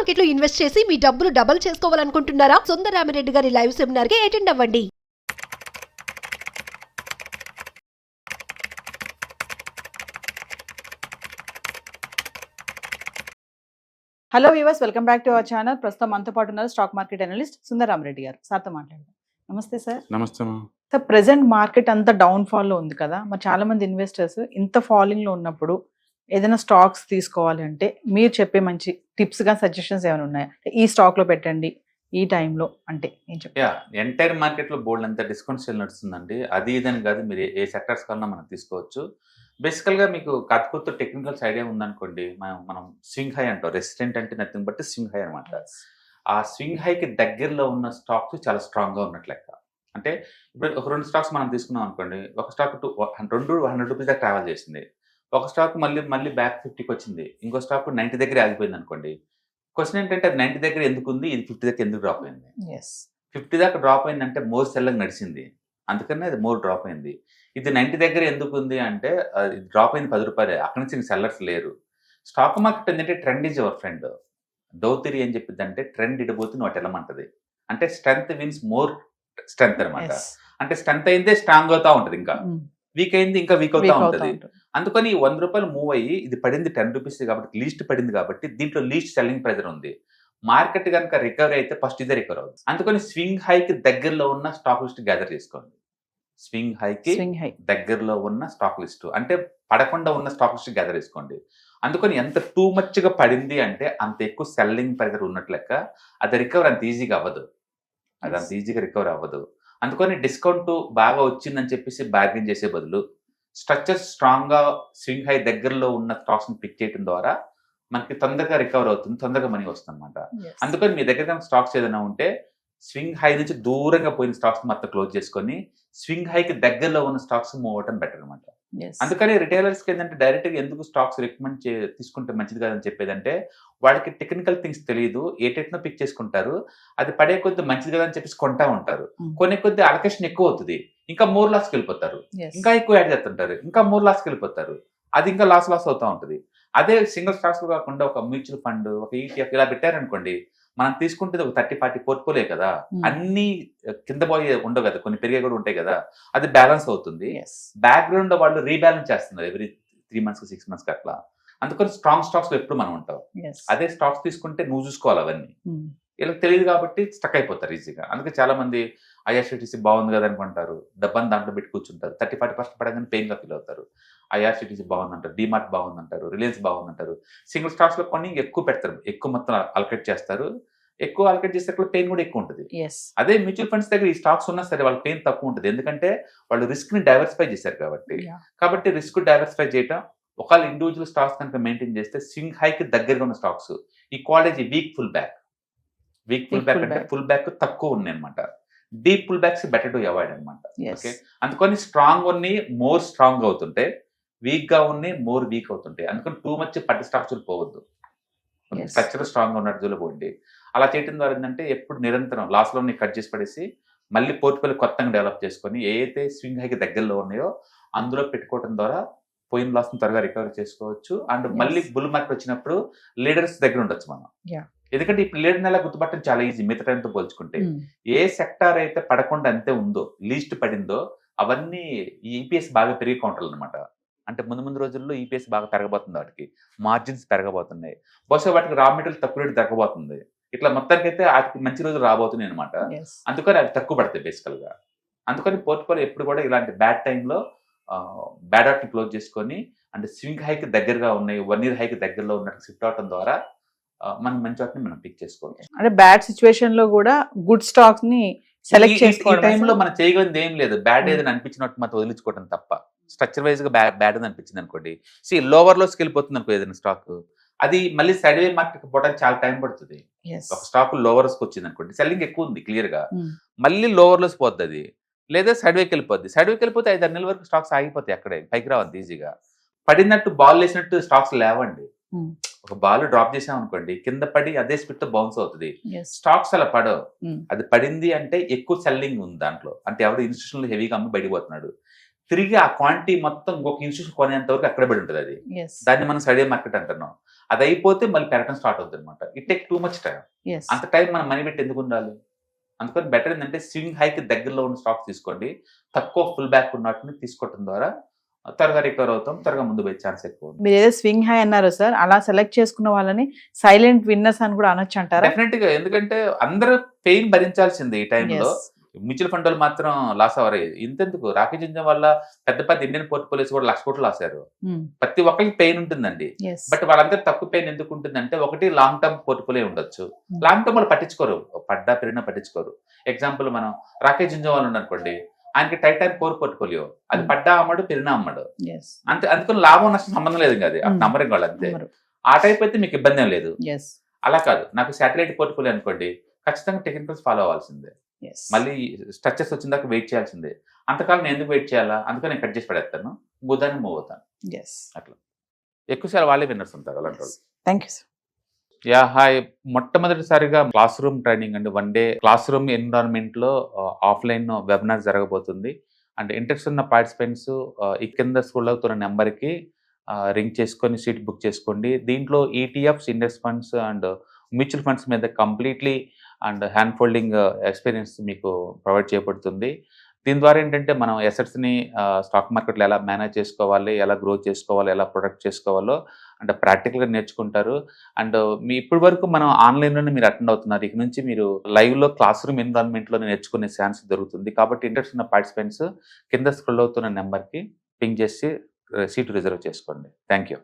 Market లో invest చేసి మీ డబ్బులు డబుల్ చేసుకోవాలనుకుంటున్నారా? సుందరరామిరెడ్డి గారి లైవ్ సెమినార్ కి అటెండ్ అవ్వండి. Hello viewers, welcome back to our channel. ప్రస్తుతం మనతో పాటు ఉన్నారు స్టాక్ మార్కెట్ అనలిస్ట్ సుందరరామిరెడ్డి గారు. సార్తో మాట్లాడదాం. నమస్తే సార్. నమస్తే. సార్, ప్రెసెంట్ మార్కెట్ అంతా డౌన్ ఫాల్ లో ఉంది కదా, మరి చాలా మంది ఇన్వెస్టర్స్ ఇంత ఫాలింగ్ లో ఉన్నప్పుడు ఏదైనా స్టాక్స్ తీసుకోవాలి అంటే మీరు చెప్పే మంచి టిప్స్ గా సజెషన్స్ ఏమైనా ఉన్నాయా? ఈ స్టాక్ లో పెట్టండి ఈ టైంలో అంటే ఏం చెప్తారు? ఎంటైర్ మార్కెట్ లో బోల్డ్ అంత డిస్కౌంట్ సేల్ నడుస్తుందండి. అది ఇదని కాదు, మీరు ఏ సెక్టర్స్ కన్నా మనం తీసుకోవచ్చు. బేసికల్ గా మీకు కత్తుకొత్తు టెక్నికల్స్ ఐడియా ఉందనుకోండి, మనం స్వింగ్ హై అంటాం. రెసిస్టెంట్ అంటే నథింగ్ బట్ స్వింగ్ హై అనమాట. ఆ స్వింగ్ హైకి దగ్గరలో ఉన్న స్టాక్స్ చాలా స్ట్రాంగ్ గా ఉన్నట్లు లెక్క. అంటే ఇప్పుడు ఒక 2 స్టాక్స్ మనం తీసుకున్నాం అనుకోండి, ఒక స్టాక్ 100 రూపీస్ దాకా ట్రావెల్ చేసింది, ఒక స్టాక్ మళ్ళీ బ్యాక్ 50కి వచ్చింది, ఇంకో స్టాక్ 90 దగ్గర ఆగిపోయింది అనుకోండి. క్వశ్చన్ ఏంటంటే అది 90 దగ్గర ఎందుకు ఉంది, ఇది 50 దగ్గర ఎందుకు డ్రాప్ అయింది? 50 దాకా డ్రాప్ అయిందంటే మోర్ సెల్లింగ్ నడిచింది, అందుకనే అది మోర్ డ్రాప్ అయింది. ఇది 90 దగ్గర ఎందుకు ఉంది అంటే అది డ్రాప్ అయింది 10 రూపాయలే, అక్కడి నుంచి సెల్లర్స్ లేరు. స్టాక్ మార్కెట్ ఏంటంటే ట్రెండ్ ఈజ్ యువర్ ఫ్రెండ్. దౌతిరి ఏం చెప్పింది అంటే ట్రెండ్ ఇడిపోతే నువ్వు అటు వెళ్ళమంటది. అంటే స్ట్రెంత్ విన్స్ మోర్ స్ట్రెంత్ అనమాట. అంటే స్ట్రెంత్ అయిందే స్ట్రాంగ్ అవుతా ఉంటది, ఇంకా వీక్ అయింది ఇంకా వీక్ అవుతా ఉంటది. అందుకని 100 రూపాయలు మూవ్ అయ్యి ఇది పడింది 10 రూపీస్ కాబట్టి లీస్ట్ పడింది కాబట్టి దీంట్లో లీస్ట్ సెల్లింగ్ ప్రెజర్ ఉంది. మార్కెట్ కనుక రికవరీ అయితే ఫస్ట్ ఇదే రికవర్ అవుతుంది. అందుకని స్వింగ్ హైకి దగ్గరలో ఉన్న స్టాక్ లిస్ట్ గ్యాదర్ చేసుకోండి. స్వింగ్ హైకి దగ్గరలో ఉన్న స్టాక్ లిస్ట్ అంటే పడకుండా ఉన్న స్టాక్ లిస్ట్ గ్యాదర్ చేసుకోండి. అందుకని ఎంత టూ మచ్ గా పడింది అంటే అంత ఎక్కువ సెల్లింగ్ ప్రెజర్ ఉన్నట్లు లెక్క. అది రికవర్ అంత ఈజీగా అవ్వదు, అది అంత ఈజీగా రికవర్ అవ్వదు. అందుకని డిస్కౌంట్ బాగా వచ్చిందని చెప్పేసి బార్గెన్ చేసే బదులు స్ట్రక్చర్ స్ట్రాంగ్ గా స్వింగ్ హై దగ్గరలో ఉన్న స్టాక్స్ ని పిక్ చేయడం ద్వారా మనకి తొందరగా రికవర్ అవుతుంది, తొందరగా మనీ వస్తుంది అనమాట. అందుకని మీ దగ్గర స్టాక్స్ ఏదైనా ఉంటే స్వింగ్ హై నుంచి దూరంగా పోయిన స్టాక్స్ మొత్తం క్లోజ్ చేసుకొని స్వింగ్ హైకి దగ్గరలో ఉన్న స్టాక్స్ మూవ్ అవటం బెటర్ అనమాట. అందుకని రిటైలర్స్ కి ఏంటంటే డైరెక్ట్ గా ఎందుకు స్టాక్స్ రికమెండ్ తీసుకుంటే మంచిది కాదని చెప్పేదంటే వాళ్ళకి టెక్నికల్ థింగ్స్ తెలియదు, ఏ టెక్నో పిక్ చేసుకుంటారు, అది పడే కొద్ది మంచిది కదా అని చెప్పేసి కొంటా ఉంటారు. కొన్ని కొద్ది అలొకేషన్ ఎక్కువ అవుతుంది, ఇంకా మోర్ లాస్కి వెళ్ళిపోతారు, ఇంకా ఎక్కువ యాడ్ చేస్తుంటారు, ఇంకా మోర్ లాస్కి వెళ్ళిపోతారు, అది ఇంకా లాస్ అవుతా ఉంటుంది. అదే సింగిల్ స్టాక్స్ కాకుండా ఒక మ్యూచువల్ ఫండ్, ఒక ETF ఇలా పెట్టారనుకోండి, మనం తీసుకుంటే ఒక 30-40 పోర్ట్ఫోలియో కదా, అన్ని కింద పోయి ఉండవు కదా, కొన్ని పెరిగే కూడా ఉంటాయి కదా, అది బ్యాలెన్స్ అవుతుంది. బ్యాక్గ్రౌండ్ వాళ్ళు రీబ్యాలెన్స్ చేస్తున్నారు ఎవ్రీ 3 months 6 months అట్లా. అందుకని స్ట్రాంగ్ స్టాక్స్ లో ఎప్పుడు మనం ఉంటాం. అదే స్టాక్స్ తీసుకుంటే నువ్వు చూసుకోవాలి అవన్నీ. ఇలా తెలియదు కాబట్టి స్టక్ అయిపోతారు ఈజీగా. అందుకే చాలా మంది IRCTC బాగుంది కదా అనుకుంటారు, డబ్బాని దాంట్లో పెట్టి కూర్చుంటారు, 30-40% పడగానే పెయిన్ గా ఫీల్ అవుతారు. IRCTC బాగుందంటారు, డిమార్ట్ బాగుందంటారు, రిలయన్స్ బాగుందంటారు. సింగిల్ స్టాక్స్ లో కొన్ని ఎక్కువ పెడతారు, ఎక్కువ మొత్తం అలకేట్ చేస్తారు, ఎక్కువ అలకేట్ చేస్తే పెయిన్ కూడా ఎక్కువ ఉంటుంది. అదే మ్యూచువల్ ఫండ్స్ దగ్గర ఈ స్టాక్స్ ఉన్నా సరే వాళ్ళ పెయిన్ తక్కువ ఉంటుంది, ఎందుకంటే వాళ్ళు రిస్క్ ని డైవర్సిఫై చేశారు కాబట్టి రిస్క్ డైవర్సిఫై చేయటం. ఒకవేళ ఇండివిజువల్ స్టాక్స్ కనుక మెయింటైన్ చేస్తే స్వింగ్ హైకి దగ్గరగా ఉన్న స్టాక్స్, ఈ క్వాలిటీ వీక్ పుల్ బ్యాక్ అంటే ఫుల్ బ్యాక్ తక్కువ ఉన్నాయి అనమాట. Deep pull backs better to avoid అనమాట. ఓకే, అందుకని స్ట్రాంగ్ ఉన్నాయి మోర్ స్ట్రాంగ్ అవుతుంటే, వీక్ గా ఉన్నాయి మోర్ వీక్ అవుతుంటాయి. అందుకని టూ మచ్ పట్టి స్టాక్స్ పోవద్దు, స్ట్రక్చర్ స్ట్రాంగ్ గా ఉన్నట్టు పోండి. అలా చేయడం ద్వారా ఏంటంటే ఎప్పుడు నిరంతరం లాస్ లో కట్ చేసి పడేసి మళ్ళీ పోర్ట్ఫోలియో కొత్తగా డెవలప్ చేసుకొని ఏదైతే స్వింగ్ హైకి దగ్గరలో ఉన్నాయో అందులో పెట్టుకోవడం ద్వారా పోయిన లాస్ ని త్వరగా రికవర్ చేసుకోవచ్చు. అండ్ మళ్ళీ బుల్ మార్కెట్ వచ్చినప్పుడు లీడర్స్ దగ్గర ఉండొచ్చు మనం. ఎందుకంటే ఇప్పుడు లీడర్ నెల గుర్తుపట్టడం చాలా ఈజీ మిగతా టైంతో పోల్చుకుంటే. ఏ సెక్టార్ అయితే పడకుండా అంతే ఉందో, లీస్ట్ పడిందో అవన్నీ ఈపీఎస్ బాగా పెరిగే కౌంటర్లు అనమాట. అంటే ముందు రోజుల్లో ఈపీఎస్ బాగా పెరగబోతుంది, వాటికి మార్జిన్స్ పెరగబోతున్నాయి, బహుశా వాటికి రా మెటీరియల్ తక్కువ రేటు దొరకబోతుంది. ఇట్లా మొత్తానికి అయితే వాటికి మంచి రోజులు రాబోతున్నాయి అనమాట. అందుకని అవి తక్కువ పడతాయి బేసికల్ గా. అందుకని పోర్ట్ఫోలియో ఎప్పుడు కూడా ఇలాంటి బ్యాడ్ టైంలో బ్యాడ్ అవుట్ ని క్లోజ్ చేసుకొని అంటే స్వింగ్ హైకి దగ్గరగా ఉన్నాయి, 1 year హైకి దగ్గరలో ఉన్నట్టు షిఫ్ట్ అవడం ద్వారా మనం మంచి వాటిని మనం పిక్ చేసుకోవాలి. అంటే బ్యాడ్ సిచ్యువేషన్ లో కూడా గుడ్ స్టాక్స్ ని సెలెక్ట్ చేసుకోవడం. ఈ టైంలో మనం చేయగలిగింది ఏం లేదు, బ్యాడ్ ఏదని అనిపించినట్టు మనం వదిలించుకోవడం తప్ప. స్ట్రక్చర్ వైజ్ గా బ్యాడ్ అని అనిపించింది అనుకోండి, లోవర్ లోకి వెళ్ళిపోతుంది అనుకో ఏదైనా స్టాక్, అది మళ్ళీ సైడ్ వే మార్కెట్ పోవడానికి చాలా టైం పడుతుంది. ఒక స్టాక్ లోవర్స్ వచ్చింది అనుకోండి, సెల్లింగ్ ఎక్కువ ఉంది క్లియర్ గా, మళ్ళీ లోవర్ లోస్ పోద్ది అది, లేదా సైడ్ వేకి వెళ్ళిపోద్ది. సైడ్ వేకి వెళ్ళిపోతే 5-6 నెలల వరకు స్టాక్స్ ఆగిపోతాయి, అక్కడే పైకి రావద్దు ఈజీగా. పడినట్టు బాల్ వేసినట్టు స్టాక్స్ లేవండి. ఒక బాల్ డ్రాప్ చేసాం అనుకోండి, కింద పడి అదే స్పీడ్ తో బౌన్స్ అవుతుంది. స్టాక్స్ అలా పడవు. అది పడింది అంటే ఎక్కువ సెల్లింగ్ ఉంది దాంట్లో, అంటే ఎవరు ఇన్స్టిట్యూషన్ హెవీగా అమ్మి బయటపోతున్నాడు, తిరిగి ఆ క్వాంటిటీ మొత్తం ఇంకొక ఇన్స్టిట్యూషన్ కొనేంత వరకు అక్కడ పడి ఉంటుంది అది. దాన్ని మనం సైడ్ మార్కెట్ అంటున్నాం. అది అయిపోతే మళ్ళీ పెరగడం స్టార్ట్ అవుతుంది అనమాట. It take too much time. Yes. అంత టైం మనం మనీ పెట్టి ఎందుకు ఉండాలి? అందుకని బెటర్ ఏంటంటే స్వింగ్ హైకి దగ్గరలో ఉన్న స్టాక్స్ తీసుకోండి. తక్కువ ఫుల్ బ్యాక్ ఉన్నట్టుని తీసుకోవడం ద్వారా త్వరగా రికవర్ అవుతాం, త్వరగా ముందు పోయే ఛాన్స్ ఎక్కువ ఉంది. మీరు ఏదో స్వింగ్ హై అన్నారు సార్, అలా సెలెక్ట్ చేసుకున్న వాళ్ళని సైలెంట్ విన్నర్స్ అని కూడా అనొచ్చు అంటారా? డెఫినెట్ గా, ఎందుకంటే అందరూ పెయిన్ భరించాల్సిందే ఈ టైంలో. Yes. మ్యూచువల్ ఫండ్ వాళ్ళు మాత్రం లాస్ అవ్వరు. ఇంతెందుకు, రాకేష్ జింజన్ వల్ల పెద్ద పెద్ద ఇండియన్ పోర్ట్ఫోలియోస్ కూడా 1,00,000 కోట్లు లాసారు. ప్రతి ఒక్కరికి పెయిన్ ఉంటుందండి. Yes. బట్ వాళ్ళందరూ తక్కువ పెయిన్ ఎందుకు ఉంటుందంటే, ఒకటి లాంగ్ టర్మ్ పోర్ట్ఫోలియో ఉండొచ్చు. లాంగ్ టర్మ్ వాళ్ళు పట్టించుకోరు, పడ్డా పెరిగినా పట్టించుకోరు. ఎగ్జాంపుల్ మనం రాకేష్ జింజన్ వాళ్ళు అనుకోండి, ఆయనకి టైటాన్ కోర్ పోర్ట్ఫోలియో, అది పడ్డా అమ్మడు పెరిగినా అమ్మడు. Yes. అంతే, అందుకని లాభం నష్టం సంబంధం లేదు కదా, నంబరింగ్ వాళ్ళు అంతే. అమ్మరు. ఆ టైప్ అయితే మీకు ఇబ్బంది ఏం లేదు. Yes. అలా కాదు, నాకు శాటిలైట్ పోర్ట్ఫోలియో అనుకోండి, ఖచ్చితంగా టెక్నికల్స్ ఫాలో అవ్వాల్సిందే. Yes. మళ్ళీ స్ట్రక్చర్స్ వచ్చిన దాకా వెయిట్ చేయాల్సిందే. అంతకాలం నేను ఎందుకు వెయిట్ చేయాలా, అందుకని నేను కట్ చేసి పడేస్తాను, బుధాన్ని మూవ్ అవుతాను. Yes. అట్లా ఎక్కువసారి వాళ్ళే విన్నర్స్ ఉంటారు అలాంటి వాళ్ళు. Thank you, sir. Yeah hi, మొట్టమొదటిసారిగా క్లాస్ రూమ్ ట్రైనింగ్ అండి. 1 డే క్లాస్ రూమ్ ఎన్విరాన్మెంట్ లో ఆఫ్లైన్ వెబినార్ జరగబోతుంది. అండ్ ఇంట్రెస్ట్ ఉన్న పార్టిసిపెంట్స్ ఈ కింద స్కూల్ అవుతున్న నెంబర్కి రింగ్ చేసుకొని సీట్ బుక్ చేసుకోండి. దీంట్లో ETFs, index funds and mutual funds మీద completely and hand holding experience మీకు ప్రొవైడ్ చేయబడుతుంది. దీని ద్వారా ఏంటంటే మనం ఎసెట్స్ని స్టాక్ మార్కెట్లో ఎలా మేనేజ్ చేసుకోవాలి, ఎలా గ్రో చేసుకోవాలి, ఎలా ప్రొడక్ట్ చేసుకోవాలో అంటే ప్రాక్టికల్గా నేర్చుకుంటారు. అండ్ మీ ఇప్పటి వరకు మనం ఆన్లైన్లోనే మీరు అటెండ్ అవుతున్నారు. ఇక నుంచి మీరు లైవ్లో క్లాస్ రూమ్ ఎన్విరాన్మెంట్లో నేర్చుకునే ఛాన్స్ దొరుకుతుంది. కాబట్టి ఇంట్రెస్ట్ ఉన్న పార్టిసిపెంట్స్ కింద స్క్రోల్ అవుతున్న నెంబర్కి పింగ్ చేసి సీటు రిజర్వ్ చేసుకోండి. Thank you.